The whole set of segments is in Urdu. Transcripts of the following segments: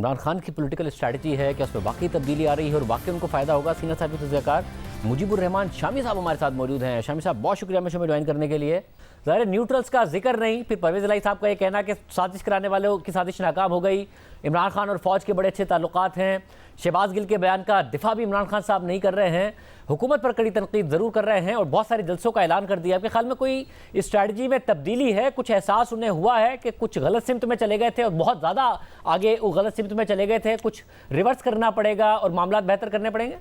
عمران خان کی پولیٹیکل اسٹریٹجی ہے کہ اس میں واقعی تبدیلی آ رہی ہے اور واقعی ان کو فائدہ ہوگا؟ سینئر صاحب کی تجزیہ کار مجیب الرحمان شامی صاحب ہمارے ساتھ موجود ہیں۔ شامی صاحب بہت شکریہ ہمیں جوائن کرنے کے لیے۔ ظاہر نیوٹرلز کا ذکر نہیں، پھر پرویز الہی صاحب کا یہ کہنا کہ سازش کرانے والوں کی سازش ناکام ہو گئی، عمران خان اور فوج کے بڑے اچھے تعلقات ہیں، شہباز گل کے بیان کا دفاع بھی عمران خان صاحب نہیں کر رہے ہیں، حکومت پر کڑی تنقید ضرور کر رہے ہیں اور بہت سارے جلسوں کا اعلان کر دیا۔ آپ کے خیال میں کوئی اسٹریٹجی میں تبدیلی ہے؟ کچھ احساس انہیں ہوا ہے کہ کچھ غلط سمت میں چلے گئے تھے اور بہت زیادہ آگے وہ غلط سمت میں چلے گئے تھے، کچھ ریورس کرنا پڑے گا اور معاملات بہتر کرنے پڑیں گے؟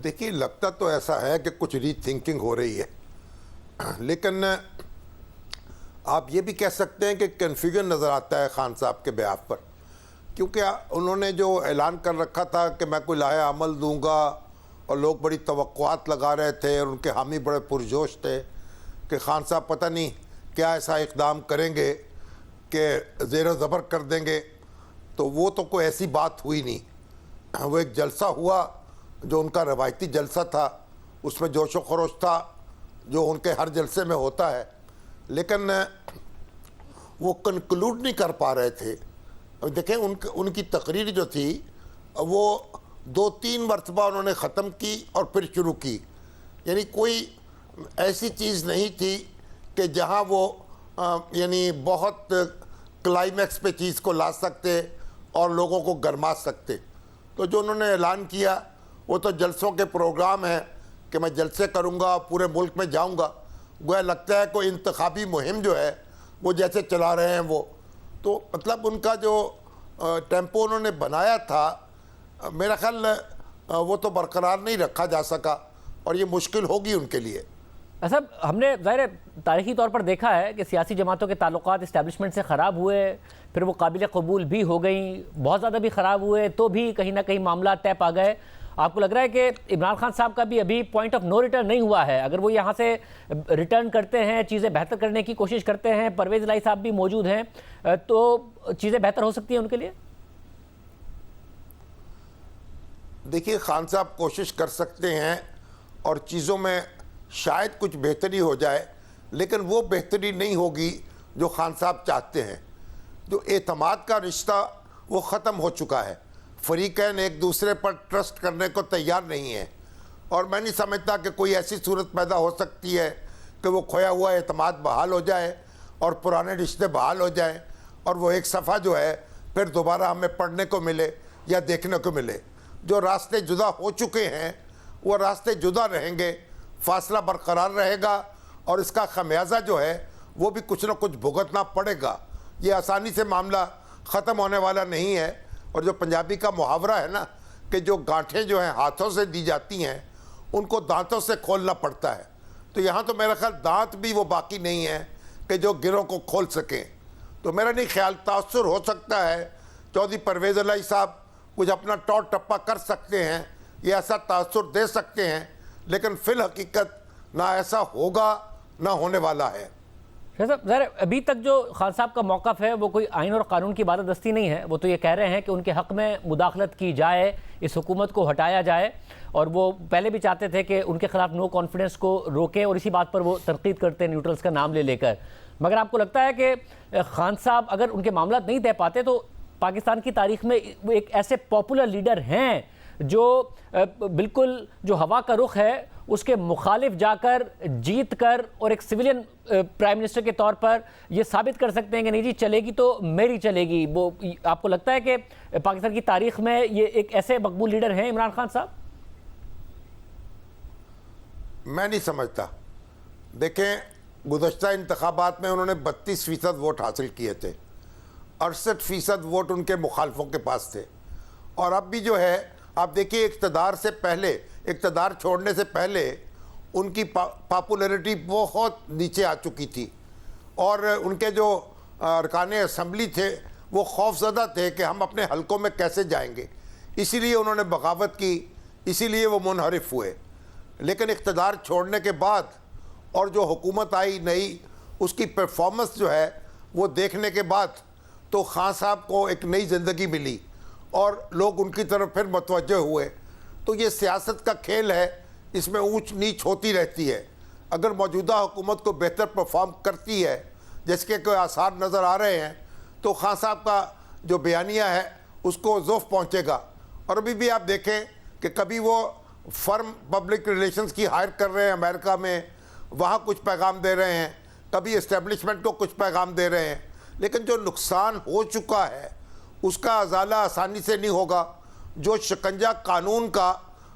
دیکھیے، لگتا تو ایسا ہے کہ کچھ ری تھنکنگ ہو رہی ہے، لیکن آپ یہ بھی کہہ سکتے ہیں کہ کنفیوژن نظر آتا ہے خان صاحب کے بیان پر، کیونکہ انہوں نے جو اعلان کر رکھا تھا کہ میں کوئی لاہے عمل دوں گا اور لوگ بڑی توقعات لگا رہے تھے اور ان کے حامی بڑے پرجوش تھے کہ خان صاحب پتہ نہیں کیا ایسا اقدام کریں گے کہ زیر و زبر کر دیں گے، تو وہ تو کوئی ایسی بات ہوئی نہیں۔ وہ ایک جلسہ ہوا جو ان کا روایتی جلسہ تھا، اس میں جوش و خروش تھا جو ان کے ہر جلسے میں ہوتا ہے، لیکن وہ کنکلوڈ نہیں کر پا رہے تھے۔ دیکھیں ان کی تقریر جو تھی وہ 2-3 مرتبہ انہوں نے ختم کی اور پھر شروع کی، یعنی کوئی ایسی چیز نہیں تھی کہ جہاں وہ یعنی بہت کلائمیکس پہ چیز کو لا سکتے اور لوگوں کو گرما سکتے۔ تو جو انہوں نے اعلان کیا وہ تو جلسوں کے پروگرام ہیں کہ میں جلسے کروں گا، پورے ملک میں جاؤں گا، گویا لگتا ہے کوئی انتخابی مہم جو ہے وہ جیسے چلا رہے ہیں وہ، تو مطلب ان کا جو ٹیمپو انہوں نے بنایا تھا میرا خیال وہ تو برقرار نہیں رکھا جا سکا اور یہ مشکل ہوگی ان کے لیے۔ صاحب ہم نے ظاہر تاریخی طور پر دیکھا ہے کہ سیاسی جماعتوں کے تعلقات اسٹیبلشمنٹ سے خراب ہوئے، پھر وہ قابل قبول بھی ہو گئیں، بہت زیادہ بھی خراب ہوئے تو بھی کہیں نہ کہیں معاملات طے پا گئے۔ آپ کو لگ رہا ہے کہ عمران خان صاحب کا بھی ابھی پوائنٹ آف نو ریٹرن نہیں ہوا ہے؟ اگر وہ یہاں سے ریٹرن کرتے ہیں، چیزیں بہتر کرنے کی کوشش کرتے ہیں، پرویز الہی صاحب بھی موجود ہیں، تو چیزیں بہتر ہو سکتی ہیں ان کے لیے؟ دیکھیے، خان صاحب کوشش کر سکتے ہیں اور چیزوں میں شاید کچھ بہتری ہو جائے، لیکن وہ بہتری نہیں ہوگی جو خان صاحب چاہتے ہیں۔ جو اعتماد کا رشتہ وہ ختم ہو چکا ہے، فریقین ایک دوسرے پر ٹرسٹ کرنے کو تیار نہیں ہیں، اور میں نہیں سمجھتا کہ کوئی ایسی صورت پیدا ہو سکتی ہے کہ وہ کھویا ہوا اعتماد بحال ہو جائے اور پرانے رشتے بحال ہو جائیں اور وہ ایک صفحہ جو ہے پھر دوبارہ ہمیں پڑھنے کو ملے یا دیکھنے کو ملے۔ جو راستے جدا ہو چکے ہیں وہ راستے جدا رہیں گے، فاصلہ برقرار رہے گا اور اس کا خمیازہ جو ہے وہ بھی کچھ نہ کچھ بھگتنا پڑے گا۔ یہ آسانی سے معاملہ ختم ہونے والا نہیں ہے، اور جو پنجابی کا محاورہ ہے نا کہ جو گانٹھیں جو ہیں ہاتھوں سے دی جاتی ہیں ان کو دانتوں سے کھولنا پڑتا ہے، تو یہاں تو میرا خیال دانت بھی وہ باقی نہیں ہیں کہ جو گروں کو کھول سکیں۔ تو میرا نہیں خیال، تاثر ہو سکتا ہے، چودھری پرویز الہی صاحب کچھ اپنا ٹور ٹپا کر سکتے ہیں، یہ ایسا تاثر دے سکتے ہیں، لیکن فی الحقیقت نہ ایسا ہوگا نہ ہونے والا ہے۔ صاحب ظاہر ابھی تک جو خان صاحب کا موقف ہے وہ کوئی آئین اور قانون کی بالادستی نہیں ہے، وہ تو یہ کہہ رہے ہیں کہ ان کے حق میں مداخلت کی جائے، اس حکومت کو ہٹایا جائے، اور وہ پہلے بھی چاہتے تھے کہ ان کے خلاف نو کانفیڈنس کو روکیں، اور اسی بات پر وہ تنقید کرتے ہیں نیوٹرلز کا نام لے کر۔ مگر آپ کو لگتا ہے کہ خان صاحب اگر ان کے معاملات نہیں طے پاتے تو پاکستان کی تاریخ میں وہ ایک ایسے پاپولر لیڈر ہیں جو بالکل جو ہوا کا رخ ہے اس کے مخالف جا کر جیت کر اور ایک سویلین پرائم منسٹر کے طور پر یہ ثابت کر سکتے ہیں کہ نہیں جی چلے گی تو میری چلے گی؟ وہ آپ کو لگتا ہے کہ پاکستان کی تاریخ میں یہ ایک ایسے مقبول لیڈر ہیں عمران خان صاحب؟ میں نہیں سمجھتا۔ دیکھیں، گزشتہ انتخابات میں انہوں نے 32% ووٹ حاصل کیے تھے، 68% ووٹ ان کے مخالفوں کے پاس تھے، اور اب بھی جو ہے آپ دیکھیے اقتدار سے پہلے، اقتدار چھوڑنے سے پہلے ان کی پاپولیرٹی بہت نیچے آ چکی تھی، اور ان کے جو ارکان اسمبلی تھے وہ خوف زدہ تھے کہ ہم اپنے حلقوں میں کیسے جائیں گے، اسی لیے انہوں نے بغاوت کی، اسی لیے وہ منحرف ہوئے۔ لیکن اقتدار چھوڑنے کے بعد اور جو حکومت آئی نئی، اس کی پرفارمنس جو ہے وہ دیکھنے کے بعد تو خان صاحب کو ایک نئی زندگی ملی اور لوگ ان کی طرف پھر متوجہ ہوئے۔ تو یہ سیاست کا کھیل ہے، اس میں اونچ نیچ ہوتی رہتی ہے۔ اگر موجودہ حکومت کو بہتر پرفارم کرتی ہے، جیسے کہ کوئی آثار نظر آ رہے ہیں، تو خان صاحب کا جو بیانیہ ہے اس کو ذوف پہنچے گا. اور ابھی بھی آپ دیکھیں کہ کبھی وہ فرم پبلک ریلیشنز کی ہائر کر رہے ہیں امریکہ میں, وہاں کچھ پیغام دے رہے ہیں, کبھی اسٹیبلشمنٹ کو کچھ پیغام دے رہے ہیں, لیکن جو نقصان ہو چکا ہے اس کا ازالہ آسانی سے نہیں ہوگا. جو شکنجہ قانون کا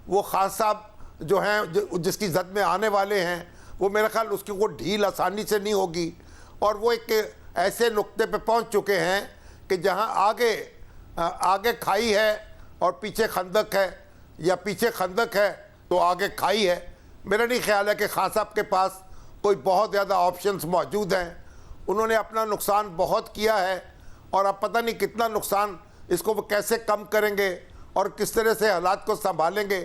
وہ خان صاحب جو ہیں جس کی زد میں آنے والے ہیں, وہ میرا خیال اس کی وہ ڈھیل آسانی سے نہیں ہوگی. اور وہ ایک ایسے نقطے پہ پہنچ چکے ہیں کہ جہاں آگے کھائی ہے اور پیچھے خندق ہے, یا پیچھے خندق ہے تو آگے کھائی ہے. میرا نہیں خیال ہے کہ خان صاحب کے پاس کوئی بہت زیادہ آپشنز موجود ہیں. انہوں نے اپنا نقصان بہت کیا ہے, اور اب پتہ نہیں کتنا نقصان اس کو وہ کیسے کم کریں گے اور کس طرح سے حالات کو سنبھالیں گے.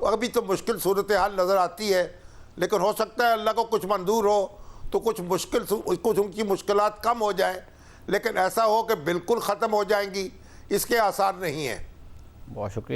ابھی تو مشکل صورتحال نظر آتی ہے, لیکن ہو سکتا ہے اللہ کو کچھ منظور ہو تو کچھ ان کی مشکلات کم ہو جائیں, لیکن ایسا ہو کہ بالکل ختم ہو جائیں گی اس کے آثار نہیں ہیں. بہت شکریہ.